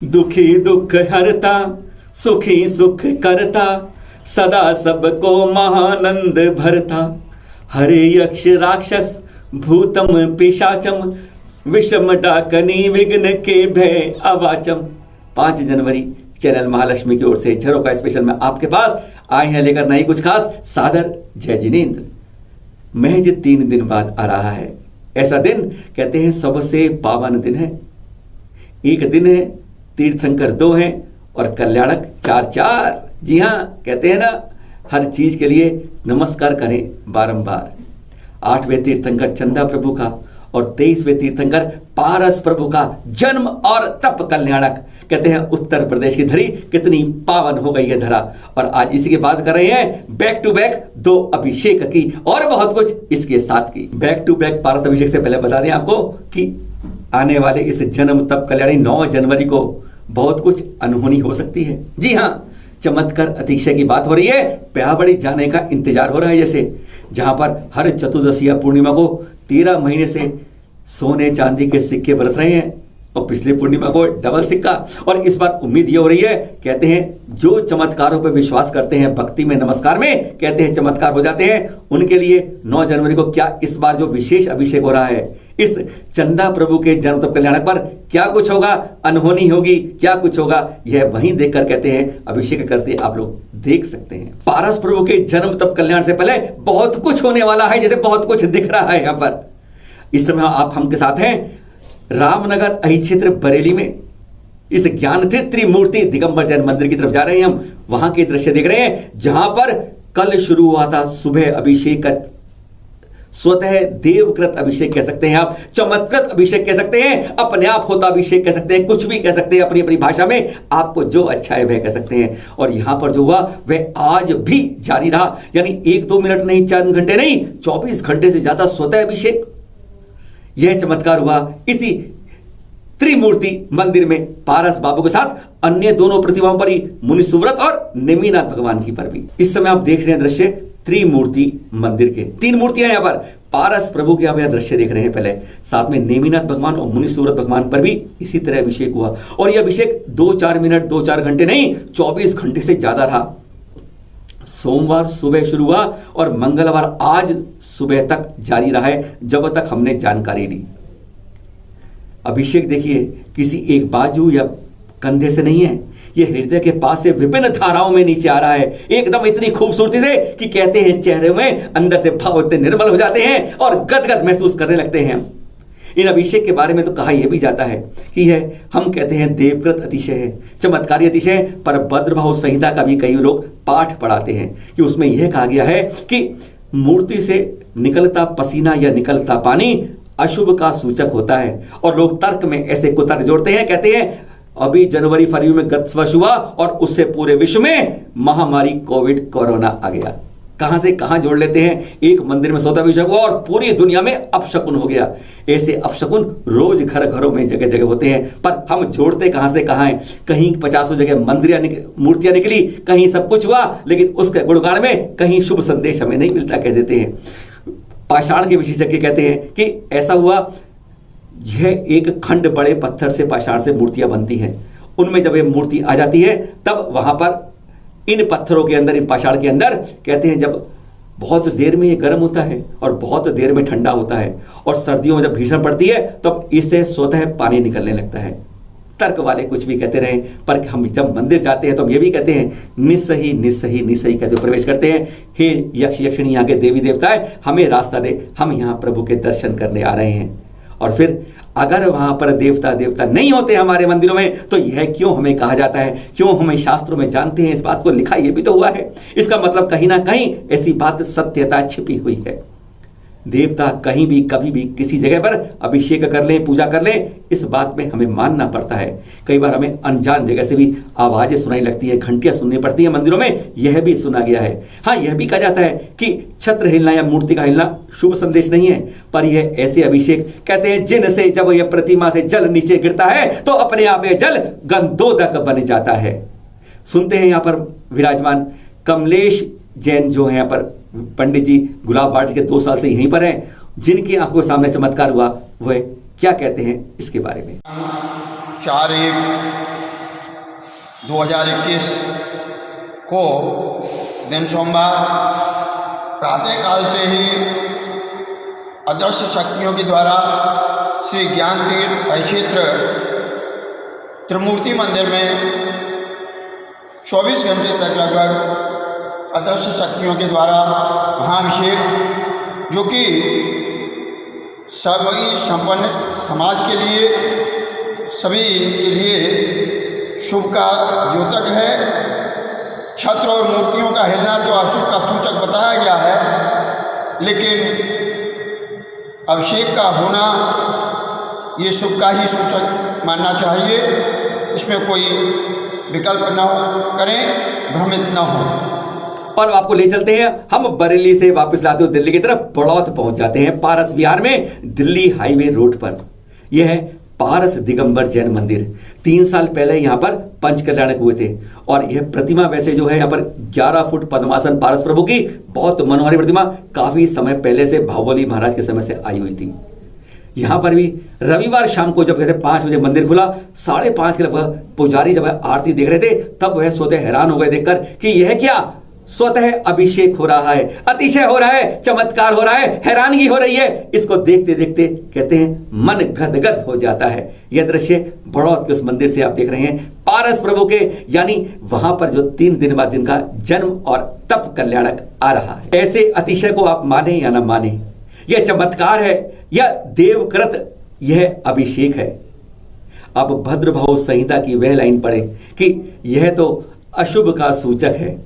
दुखी दुख हरता सुखी सुख करता सदा सबको महानंद भरता। हरे यक्ष राक्षस भूतम पिशाचम विषम डाकनी विघ्न के भय अवाचम। 5 जनवरी चैनल महालक्ष्मी की ओर से झरोखा स्पेशल में आपके पास आए हैं लेकर नई कुछ खास। सादर जय जिनेंद्र। महज 3 दिन बाद आ रहा है ऐसा दिन, कहते हैं सबसे पावन दिन है। एक दिन है, तीर्थंकर 2 हैं और कल्याणक 4। जी हाँ, कहते हैं ना, हर चीज के लिए नमस्कार करें बारंबार। 8वें तीर्थंकर चंदा प्रभु का और 23वें तीर्थंकर पारस प्रभु का जन्म और तप कल्याणक। कहते हैं उत्तर प्रदेश की धरी कितनी पावन हो गई है धरा। और आज इसी की बात कर रहे हैं, बैक टू बैक 2 अभिषेक की और बहुत कुछ इसके साथ की। बैक टू बैक पारस अभिषेक से पहले बता दें आपको कि आने वाले इस जन्म तप कल्याणी 9 जनवरी को बहुत कुछ अनहोनी हो सकती है। जी हाँ, चमत्कार अतिशय की बात हो रही है। प्याबड़ी जाने का इंतजार हो रहा है, जैसे जहां पर हर चतुर्दशी या पूर्णिमा को 13 महीने से सोने चांदी के सिक्के बरस रहे हैं और पिछली पूर्णिमा को डबल सिक्का। और इस बार उम्मीद ये हो रही है, कहते हैं जो चमत्कारों पर विश्वास करते हैं, भक्ति में नमस्कार में कहते हैं चमत्कार हो जाते हैं, उनके लिए 9 जनवरी को क्या इस बार जो विशेष अभिषेक हो रहा है, इस चंदा प्रभु के जन्म तप कल्याणक पर क्या कुछ होगा, अनहोनी होगी, क्या कुछ होगा, यह वहीं देखकर कहते हैं अभिषेक करते आप लोग देख सकते हैं। पारस प्रभु के जन्म तप कल्याण से पहले बहुत कुछ होने वाला है, जैसे बहुत कुछ दिख रहा है। यहां पर इस समय आप हम के साथ हैं रामनगर अहि क्षेत्र बरेली में, इस ज्ञान तीर्थ त्रिमूर्ति दिगंबर जैन मंदिर की तरफ जा रहे हैं हम। वहां के दृश्य देख रहे हैं जहां पर कल शुरू हुआ था सुबह अभिषेक, स्वतः देवकृत अभिषेक कह सकते हैं आप, चमत्कृत अभिषेक कह सकते हैं, अपने आप होता अभिषेक कह सकते हैं, कुछ भी कह सकते हैं अपनी अपनी भाषा में, आपको जो अच्छा है वह कह सकते हैं। और यहां पर जो हुआ वह आज भी जारी रहा, यानी 1-2 मिनट नहीं, 4 घंटे नहीं, 24 घंटे से ज्यादा स्वतः अभिषेक। यह चमत्कार हुआ इसी त्रिमूर्ति मंदिर में पारस बाबू के साथ अन्य दोनों प्रतिभाओं पर ही, मुनि सुव्रत और नेमिनाथ भगवान की पर भी। इस समय आप देख रहे हैं दृश्य त्रिमूर्ति मंदिर के, 3 मूर्तियां यहां पर, पारस प्रभु के आप यह दृश्य देख रहे हैं पहले, साथ में नेमिनाथ भगवान और मुनि सुव्रत भगवान पर भी इसी तरह अभिषेक हुआ। और यह अभिषेक 2-4 मिनट, 2-4 घंटे नहीं, 24 घंटे से ज्यादा रहा। सोमवार सुबह शुरू हुआ और मंगलवार आज सुबह तक जारी रहा है, जब तक हमने जानकारी ली। अभिषेक देखिए किसी एक बाजू या कंधे से नहीं है, यह हृदय के पास से विभिन्न धाराओं में नीचे आ रहा है, एकदम इतनी खूबसूरती से कि कहते हैं चेहरे में अंदर से भाव इतने निर्मल हो जाते हैं और गदगद महसूस करने लगते हैं। इन अभिषेक के बारे में तो कहा यह भी जाता है कि यह, हम कहते हैं देवकृत अतिशय है, चमत्कारी अतिशय है, पर भद्रभाव संहिता का भी कई लोग पाठ पढ़ाते हैं कि उसमें यह कहा गया है कि मूर्ति से निकलता पसीना या निकलता पानी अशुभ का सूचक होता है। और लोग तर्क में ऐसे कुतर्क जोड़ते हैं, कहते हैं अभी जनवरी फरवरी में गत वर्ष हुआ और उससे पूरे विश्व में महामारी कोविड कोरोना आ गया। कहां से कहां जोड़ लेते हैं, एक मंदिर में स्वतः अभिषेक हुआ और पूरी दुनिया में अपशकुन हो गया। ऐसे अपशकुन रोज घरों में जगह जगह होते हैं, पर हम जोड़ते कहां से कहां हैं। कहीं 50 जगह मूर्तियां निकली, कहीं सब कुछ हुआ, लेकिन उसके गुणगान में कहीं शुभ संदेश हमें नहीं मिलता, कह देते हैं। पाषाण के विशेषज्ञ कहते हैं कि ऐसा हुआ, यह एक खंड बड़े पत्थर से, पाषाण से मूर्तियां बनती हैं, उनमें जब ये मूर्ति आ जाती है तब वहां पर इन पत्थरों के अंदर, इन पाषाण के अंदर, कहते हैं जब बहुत देर में ये गर्म होता है और बहुत देर में ठंडा होता है, और सर्दियों में जब भीषण पड़ती है तब इससे स्वतः पानी निकलने लगता है। तर्क वाले कुछ भी कहते रहे, पर हम जब मंदिर जाते हैं तो हम ये भी कहते हैं निस्सही निस्सही निस्सही कहते प्रवेश करते हैं। हे यक्ष यक्षिणी, यहाँ के देवी देवताएं, हमें रास्ता दे, हम यहाँ प्रभु के दर्शन करने आ रहे हैं। और फिर अगर वहां पर देवता नहीं होते हमारे मंदिरों में, तो यह क्यों हमें कहा जाता है, क्यों हमें शास्त्रों में जानते हैं, इस बात को लिखा यह भी तो हुआ है। इसका मतलब कहीं ना कहीं ऐसी बात सत्यता छिपी हुई है। देवता कहीं भी कभी भी किसी जगह पर अभिषेक कर लें, पूजा कर लें, इस बात में हमें मानना पड़ता है। कई बार हमें अनजान जगह से भी आवाजें सुनाई लगती है, घंटियां सुननी पड़ती है मंदिरों में, यह भी सुना गया है। हाँ, यह भी कहा जाता है कि छत्र हिलना या मूर्ति का हिलना शुभ संदेश नहीं है, पर यह ऐसे अभिषेक, कहते हैं जिनसे जब यह प्रतिमा से जल नीचे गिरता है तो अपने आप यह जल गंधोदक बन जाता है। सुनते हैं यहाँ पर विराजमान कमलेश जैन जो है यहाँ पर पंडित जी, गुलाब वाटिका के 2 साल से यहीं पर हैं, जिनकी आंखों के सामने चमत्कार हुआ, वह क्या कहते हैं इसके बारे में। 4/1 2021 को दिन सोमवार प्रातःकाल से ही अदृश्य शक्तियों के द्वारा श्री ज्ञान तीर्थ परिक्षेत्र त्रिमूर्ति मंदिर में 24 घंटे तक लगभग अदृश्य शक्तियों के द्वारा महाअभिषेक, जो कि सभी संपन्न समाज के लिए, सभी के लिए शुभ का द्योतक है। छत्र और मूर्तियों का हिलना तो अशुभ का सूचक बताया गया है, लेकिन अभिषेक का होना ये शुभ का ही सूचक मानना चाहिए। इसमें कोई विकल्प न हो करें, भ्रमित न हो। और आपको ले चलते हैं, हम बरेली से वापस लाते हुए दिल्ली की तरफ बड़ौत पहुंच जाते हैं, पारस विहार में, दिल्ली हाईवे रोड पर। यह है पारस दिगंबर जैन मंदिर। 3 साल पहले यहाँ पर पंच कल्याणक हुए थे और यह प्रतिमा वैसे जो है यहाँ पर 11 फुट पद्मासन पारस प्रभु की बहुत मनोहरी प्रतिमा काफी समय पहले से भावोली महाराज के समय से आई हुई थी। यहाँ पर भी रविवार शाम को जब कहते 5 बजे मंदिर खुला, 5:30 के लगभग पुजारी जब आरती देख रहे थे तब वह स्वतः हैरान हो गए देखकर कि यह क्या, स्वतः अभिषेक हो रहा है, अतिशय हो रहा है, चमत्कार हो रहा है, हैरानगी हो रही है। इसको देखते देखते कहते हैं मन गदगद हो जाता है। यह दृश्य बड़ौत के उस मंदिर से आप देख रहे हैं, पारस प्रभु के, यानी वहां पर जो 3 दिन बाद जिनका जन्म और तप कल्याणक आ रहा है। ऐसे अतिशय को आप माने या ना माने, यह चमत्कार है, यह देवकृत, यह अभिषेक है। अब भद्रभाव संहिता की वह लाइन पढ़े कि यह तो अशुभ का सूचक है,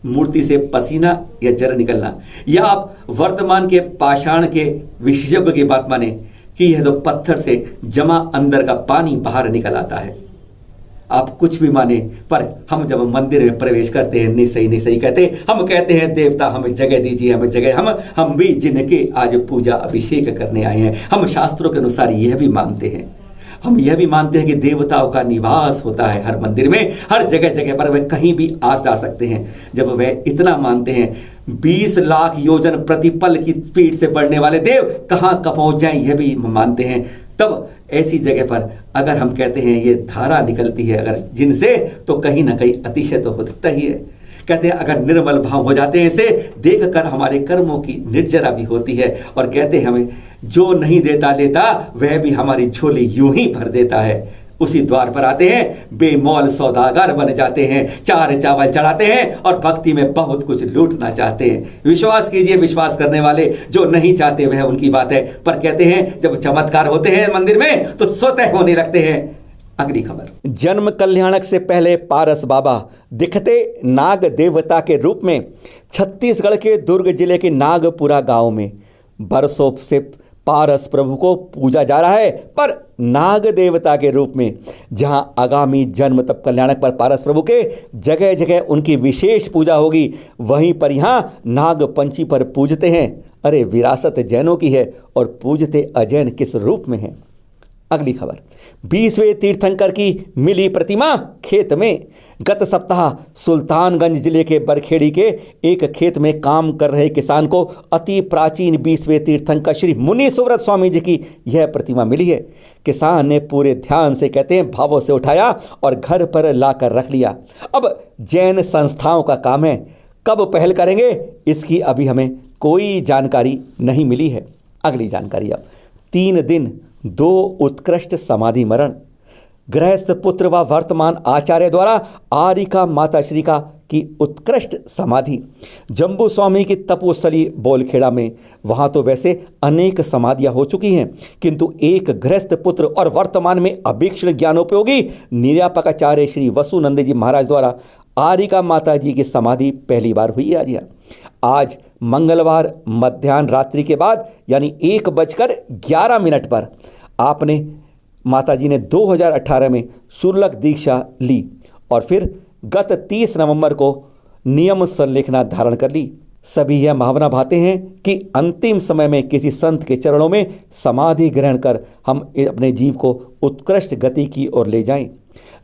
मूर्ति से पसीना या जल निकलना, या आप वर्तमान के पाषाण के विशेषज्ञ की बात माने कि यह तो पत्थर से जमा अंदर का पानी बाहर निकल आता है। आप कुछ भी माने, पर हम जब मंदिर में प्रवेश करते हैं नहीं सही कहते, हम कहते हैं देवता हमें जगह दीजिए, हमें जगह, हम भी जिनके आज पूजा अभिषेक करने आए हैं, हम शास्त्रों के अनुसार यह भी मानते हैं। हम यह भी मानते हैं कि देवताओं का निवास होता है हर मंदिर में, हर जगह जगह पर वह कहीं भी आ जा सकते हैं। जब वह इतना मानते हैं, 20 लाख योजन प्रतिपल की स्पीड से बढ़ने वाले देव कहाँ पहुंच जाएं यह भी मानते हैं, तब ऐसी जगह पर अगर हम कहते हैं ये धारा निकलती है अगर जिनसे, तो कहीं ना कहीं अतिशय तो होता ही है। कहते हैं अगर निर्मल भाव हो जाते हैं, इसे देखकर हमारे कर्मों की निर्जरा भी होती है। और कहते हैं हमें जो नहीं देता लेता वह भी हमारी झोली यूं ही भर देता है। उसी द्वार पर आते हैं, बेमौल सौदागर बन जाते हैं, 4 चावल चढ़ाते हैं और भक्ति में बहुत कुछ लूटना चाहते हैं। विश्वास कीजिए, विश्वास करने वाले जो नहीं चाहते वह उनकी बात है, पर कहते हैं जब चमत्कार होते हैं मंदिर में तो स्वतः होने लगते हैं। अगली खबर, जन्म कल्याणक से पहले पारस बाबा दिखते नाग देवता के रूप में छत्तीसगढ़ के दुर्ग जिले के नागपुरा गांव में। बरसों से पारस प्रभु को पूजा जा रहा है, पर नाग देवता के रूप में, जहां आगामी जन्म तप कल्याणक पर पारस प्रभु के जगह जगह उनकी विशेष पूजा होगी, वहीं पर यहां नाग पंची पर पूजते हैं। अरे विरासत जैनों की है और पूजते अजैन किस रूप में है। अगली खबर, 20वें तीर्थंकर की मिली प्रतिमा खेत में। गत सप्ताह सुल्तानगंज जिले के बरखेड़ी के एक खेत में काम कर रहे किसान को अति प्राचीन 20वें तीर्थंकर श्री मुनि सुव्रत स्वामी जी की यह प्रतिमा मिली है। किसान ने पूरे ध्यान से, कहते हैं, भावों से उठाया और घर पर लाकर रख लिया। अब जैन संस्थाओं का काम है, कब पहल करेंगे इसकी अभी हमें कोई जानकारी नहीं मिली है। अगली जानकारी, अब 3 दिन 2 उत्कृष्ट समाधि मरण। गृहस्थ पुत्र व वर्तमान आचार्य द्वारा आरिका माता श्री का की उत्कृष्ट समाधि जम्बू स्वामी की तपोस्थली बोलखेड़ा में। वहाँ तो वैसे अनेक समाधियाँ हो चुकी हैं, किंतु एक गृहस्थ पुत्र और वर्तमान में अभीक्षण ज्ञानोपयोगी निर्यापकाचार्य श्री वसुनंद जी महाराज द्वारा आरिका माता जी की समाधि पहली बार हुई है। आज मंगलवार मध्याह्न रात्रि के बाद यानी 1:11 पर आपने माता जी ने 2018 में शुल्क दीक्षा ली और फिर गत 30 नवंबर को नियम संलेखना धारण कर ली। सभी यह भावना भाते हैं कि अंतिम समय में किसी संत के चरणों में समाधि ग्रहण कर हम अपने जीव को उत्कृष्ट गति की ओर ले जाएं।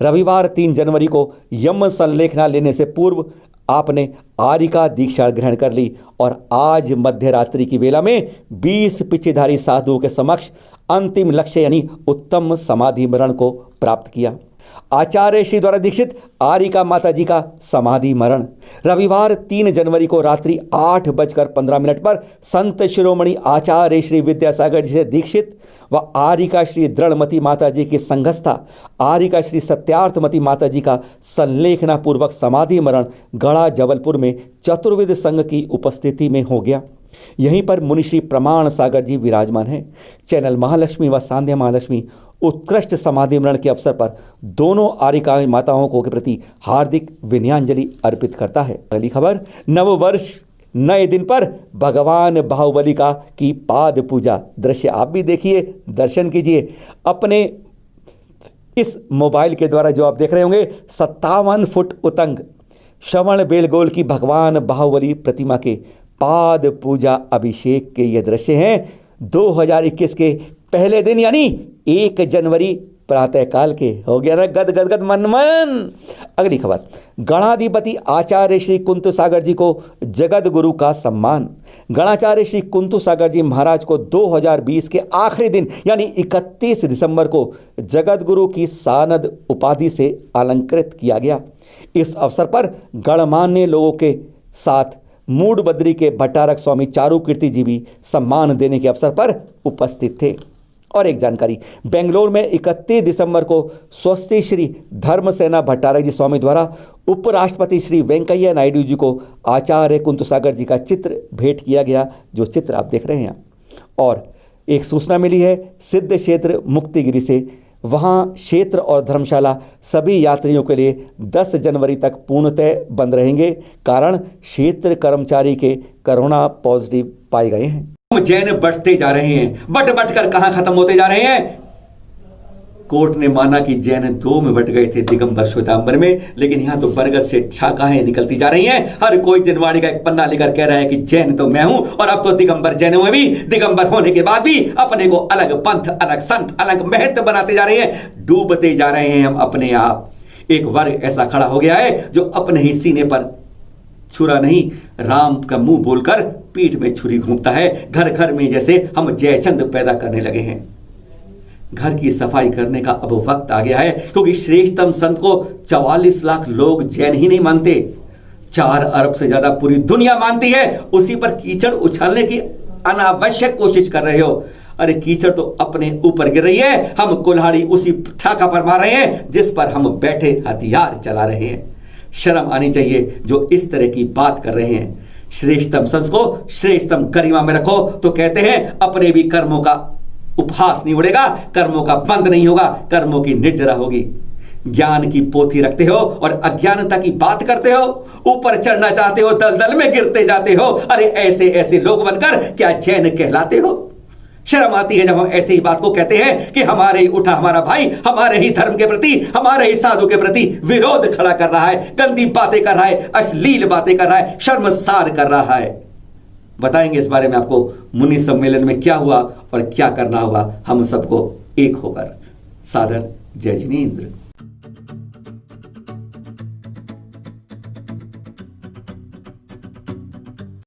रविवार 3 जनवरी को यम संलेखना लेने से पूर्व आपने आरिका दीक्षा ग्रहण कर ली और आज मध्य रात्रि की वेला में 20 पिछेधारी साधुओं के समक्ष अंतिम लक्ष्य यानी उत्तम समाधि मरण को प्राप्त किया। आचार्य श्री द्वारा दीक्षित आरिका माता जी का समाधि मरण। रविवार 3 जनवरी को रात्रि 8:15 पर संत शिरोमणि आचार्य श्री विद्यासागर जी से दीक्षित व आरिका श्री दृढ़मती माता जी की संघस्था आरिका श्री सत्यार्थमती माता जी का संलेखना पूर्वक समाधि मरण गढ़ा जबलपुर में चतुर्वेद संघ की उपस्थिति में हो गया। यहीं पर मुनिश्री प्रमाण सागर जी विराजमान हैं। चैनल महालक्ष्मी व सांध्या महालक्ष्मी उत्कृष्ट समाधि मरण के अवसर पर दोनों आरिका माताओं को के प्रति हार्दिक विनयाञ्जलि अर्पित करता है। अगली खबर, नववर्ष नए दिन पर भगवान बाहुबली का की पाद पूजा। दृश्य आप भी देखिए, दर्शन कीजिए अपने इस मोबाइल के द्वारा। जो आप देख रहे होंगे 57 फुट उतंग श्रवण बेलगोल की भगवान बाहुबली प्रतिमा के पाद पूजा अभिषेक के ये दृश्य हैं 2021 के पहले दिन यानी 1 जनवरी प्रातःकाल के। हो गया ना गद गद गद मन मन। अगली खबर, गणाधिपति आचार्य श्री कुंतु सागर जी को जगत गुरु का सम्मान। गणाचार्य श्री कुंतु सागर जी महाराज को 2020 के आखिरी दिन यानी 31 दिसंबर को जगत गुरु की सानद उपाधि से अलंकृत किया गया। इस अवसर पर गणमान्य लोगों के साथ मूड बद्री के भट्टारक स्वामी चारू कीर्ति जी भी सम्मान देने के अवसर पर उपस्थित थे। और एक जानकारी, बेंगलोर में 31 दिसंबर को स्वस्ति श्री धर्मसेना भट्टारक जी स्वामी द्वारा उपराष्ट्रपति श्री वेंकैया नायडू जी को आचार्य कुंतु सागर जी का चित्र भेंट किया गया, जो चित्र आप देख रहे हैं। और एक सूचना मिली है सिद्ध क्षेत्र मुक्तिगिरी से, वहाँ क्षेत्र और धर्मशाला सभी यात्रियों के लिए 10 जनवरी तक पूर्णतः बंद रहेंगे। कारण क्षेत्र कर्मचारी के कोरोना पॉजिटिव पाए गए हैं। जैन बढ़ते जा रहे हैं, बट कर कहां खत्म होते जा रहे हैं। कोर्ट ने माना कि जैन 2 में बट गए थे, दिगंबर श्वेतांबर में, लेकिन यहां तो बरगद से शाखाएं निकलती जा रही हैं। हर कोई जनवाड़ी का एक पन्ना लेकर कह रहा है कि जैन तो मैं हूं, और अब तो दिगंबर जैनों में भी दिगंबर होने के बाद भी अपने को अलग पंथ, अलग संत, अलग महंत बनाते जा रहे हैं। डूबते जा रहे हैं हम अपने आप। एक वर्ग ऐसा खड़ा हो गया है जो अपने ही सीने पर छुरा नहीं राम का मुंह बोलकर पीठ में छुरी घूमता है। घर घर में जैसे हम जयचंद पैदा करने लगे हैं। घर की सफाई करने का अब वक्त आ गया है, क्योंकि श्रेष्ठतम संत को 44 लाख लोग जैन ही नहीं मानते, 4 अरब से ज्यादा पूरी दुनिया मानती है। उसी पर कीचड़ उछालने की अनावश्यक कोशिश कर रहे हो। अरे कीचड़ तो अपने ऊपर गिर रही है, हम कुल्हाड़ी उसी ठाका पर मार रहे हैं जिस पर हम बैठे हथियार चला रहे हैं। शर्म आनी चाहिए जो इस तरह की बात कर रहे हैं। श्रेष्ठतम संत को श्रेष्ठतम गरिमा में रखो तो कहते हैं अपने भी कर्मों का उपहास नहीं उड़ेगा, कर्मों का बंद नहीं होगा, कर्मों की निर्जरा होगी। ज्ञान की पोथी रखते हो और अज्ञानता की बात करते हो। ऊपर चढ़ना चाहते हो, दलदल में गिरते जाते हो। अरे ऐसे ऐसे लोग बनकर क्या जैन कहलाते हो? शर्म आती है जब हम ऐसे ही बात को कहते हैं कि हमारे ही उठा हमारा भाई हमारे ही धर्म के प्रति, हमारे ही साधु के प्रति विरोध खड़ा कर रहा है, गंदी बातें कर रहा है, अश्लील बातें कर रहा है, शर्मसार कर रहा है। बताएंगे इस बारे में आपको मुनि सम्मेलन में क्या हुआ और क्या करना होगा हम सबको एक होकर। सादर जय जिनेंद्र।